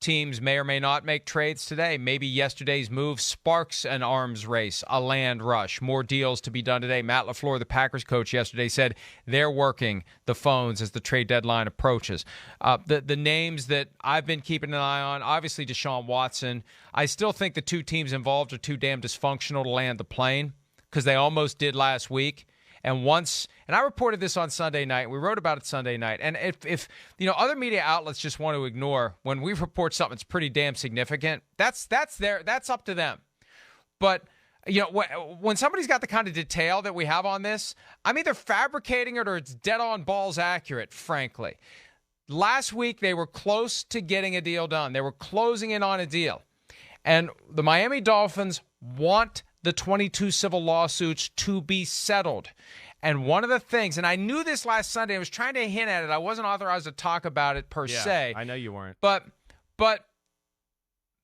teams may or may not make trades today. Maybe yesterday's move sparks an arms race, a land rush, more deals to be done today. Matt LaFleur, the Packers coach, yesterday said they're working the phones as the trade deadline approaches. The names that I've been keeping an eye on, obviously Deshaun Watson. I still think the two teams involved are too damn dysfunctional to land the plane because they almost did last week. And I reported this on Sunday night. We wrote about it Sunday night. And if other media outlets just want to ignore when we report something that's pretty damn significant, that's up to them. But when somebody's got the kind of detail that we have on this, I'm either fabricating it or it's dead on balls accurate, frankly. Last week they were close to getting a deal done. They were closing in on a deal. And the Miami Dolphins want the 22 civil lawsuits to be settled. And one of the things, and I knew this last Sunday, I was trying to hint at it. I wasn't authorized to talk about it per se. I know you weren't. But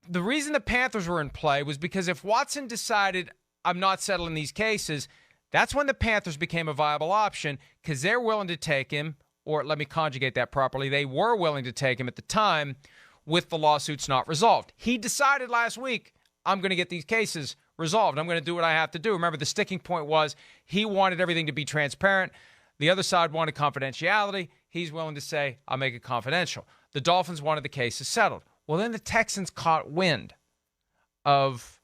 the reason the Panthers were in play was because if Watson decided, I'm not settling these cases, that's when the Panthers became a viable option because they're willing to take him, or let me conjugate that properly, they were willing to take him at the time with the lawsuits not resolved. He decided last week, I'm going to get these cases resolved. I'm going to do what I have to do. Remember, the sticking point was he wanted everything to be transparent. The other side wanted confidentiality. He's willing to say, I'll make it confidential. The Dolphins wanted the cases settled. Well, then the Texans caught wind of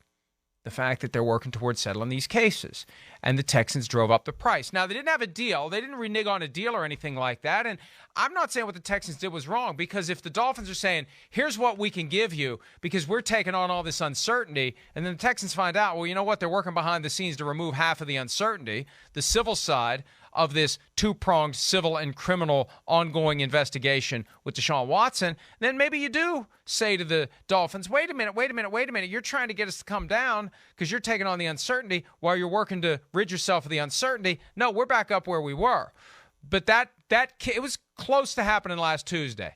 the fact that they're working towards settling these cases, and the Texans drove up the price. Now, they didn't have a deal. They didn't renege on a deal or anything like that, and I'm not saying what the Texans did was wrong, because if the Dolphins are saying, here's what we can give you because we're taking on all this uncertainty, and then the Texans find out, well, you know what, they're working behind the scenes to remove half of the uncertainty, the civil side of this two-pronged civil and criminal ongoing investigation with Deshaun Watson, then maybe you do say to the Dolphins, wait a minute, you're trying to get us to come down because you're taking on the uncertainty while you're working to rid yourself of the uncertainty. No, we're back up where we were. But that it was close to happening last Tuesday,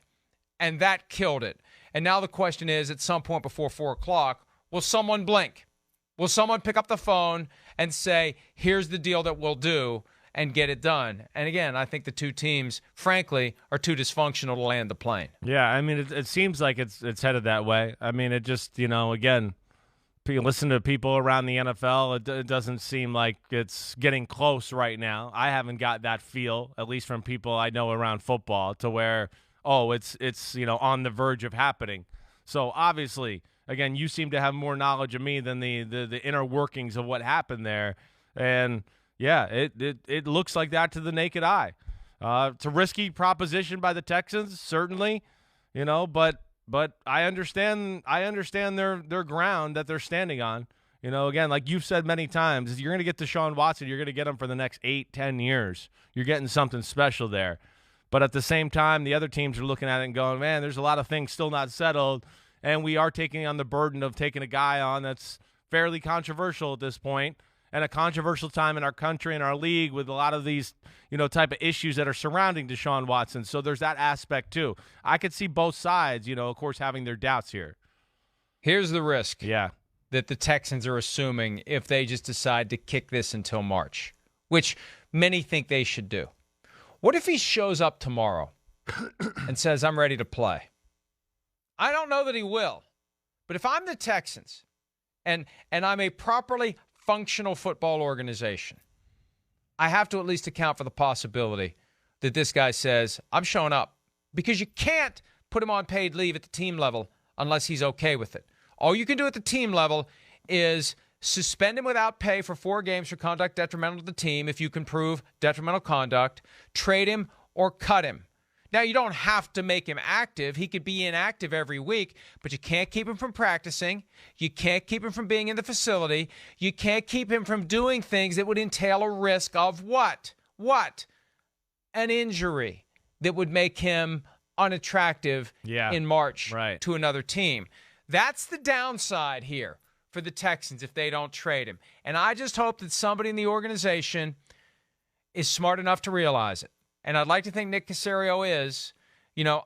and that killed it. And now the question is, at some point before 4 o'clock, will someone blink? Will someone pick up the phone and say, here's the deal that we'll do, and get it done? And again, I think the two teams, frankly, are too dysfunctional to land the plane. Yeah, I mean, it seems like it's headed that way. I mean, it just, again, you listen to people around the NFL, it doesn't seem like it's getting close right now. I haven't got that feel, at least from people I know around football, to where, it's on the verge of happening. So obviously, again, you seem to have more knowledge of me than the inner workings of what happened there. And yeah, it looks like that to the naked eye. It's a risky proposition by the Texans, certainly, but I understand their ground that they're standing on. Again, like you've said many times, if you're going to get Deshaun Watson, you're going to get him for the next 8-10 years. You're getting something special there. But at the same time, the other teams are looking at it and going, man, there's a lot of things still not settled, and we are taking on the burden of taking a guy on that's fairly controversial at this point, and a controversial time in our country and our league with a lot of these, type of issues that are surrounding Deshaun Watson. So there's that aspect too. I could see both sides, of course, having their doubts here. Here's the risk. Yeah. That the Texans are assuming if they just decide to kick this until March, which many think they should do. What if he shows up tomorrow and says, I'm ready to play? I don't know that he will. But if I'm the Texans and I'm a properly functional football organization, I have to at least account for the possibility that this guy says, I'm showing up. Because you can't put him on paid leave at the team level unless he's okay with it. All you can do at the team level is suspend him without pay for 4 games for conduct detrimental to the team if you can prove detrimental conduct, trade him, or cut him. Now, you don't have to make him active. He could be inactive every week, but you can't keep him from practicing. You can't keep him from being in the facility. You can't keep him from doing things that would entail a risk of what? What? An injury that would make him unattractive in March to another team. That's the downside here for the Texans if they don't trade him. And I just hope that somebody in the organization is smart enough to realize it. And I'd like to think Nick Caserio is.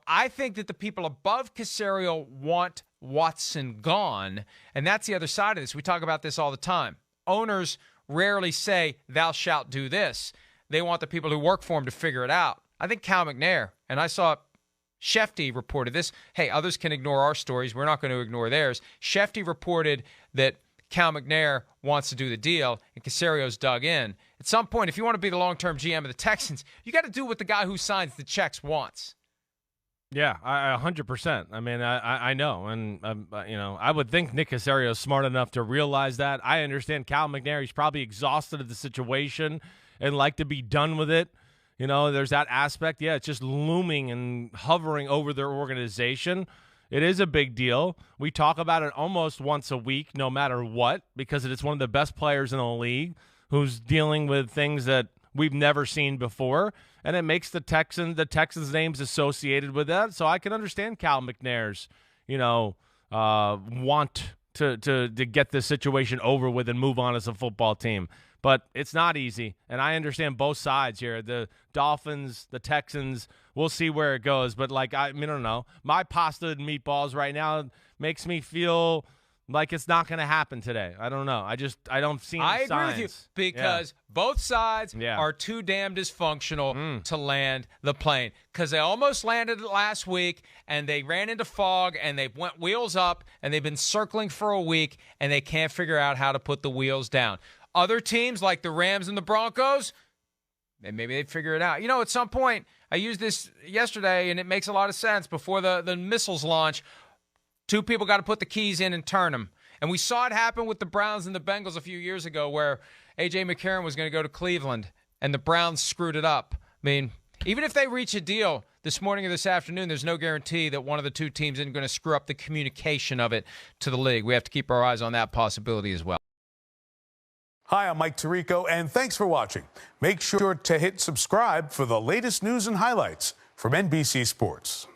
I think that the people above Caserio want Watson gone, and that's the other side of this. We talk about this all the time. Owners rarely say, thou shalt do this. They want the people who work for him to figure it out. I think Cal McNair, and I saw it Shefty reported this. Hey, others can ignore our stories. We're not going to ignore theirs. Shefty reported that Cal McNair wants to do the deal, and Caserio's dug in. At some point, if you want to be the long-term GM of the Texans, you got to do what the guy who signs the checks wants. Yeah, 100%. I mean, I know, and I would think Nick Caserio is smart enough to realize that. I understand Cal McNair; he's probably exhausted of the situation and like to be done with it. There's that aspect. Yeah, it's just looming and hovering over their organization. It is a big deal. We talk about it almost once a week, no matter what, because it's one of the best players in the league who's dealing with things that we've never seen before, and it makes the Texans' names associated with that. So I can understand Cal McNair's, want to get this situation over with and move on as a football team. But it's not easy, and I understand both sides here. The Dolphins, the Texans, we'll see where it goes. But, I don't know. My pasta and meatballs right now makes me feel like it's not going to happen today. I don't know. I don't see any signs. I agree with you because both sides are too damn dysfunctional to land the plane, because they almost landed it last week, and they ran into fog, and they went wheels up, and they've been circling for a week, and they can't figure out how to put the wheels down. Other teams like the Rams and the Broncos, maybe they'd figure it out. At some point, I used this yesterday, and it makes a lot of sense. Before the missiles launch, two people got to put the keys in and turn them. And we saw it happen with the Browns and the Bengals a few years ago, where A.J. McCarron was going to go to Cleveland, and the Browns screwed it up. I mean, even if they reach a deal this morning or this afternoon, there's no guarantee that one of the two teams isn't going to screw up the communication of it to the league. We have to keep our eyes on that possibility as well. Hi, I'm Mike Tirico, and thanks for watching. Make sure to hit subscribe for the latest news and highlights from NBC Sports.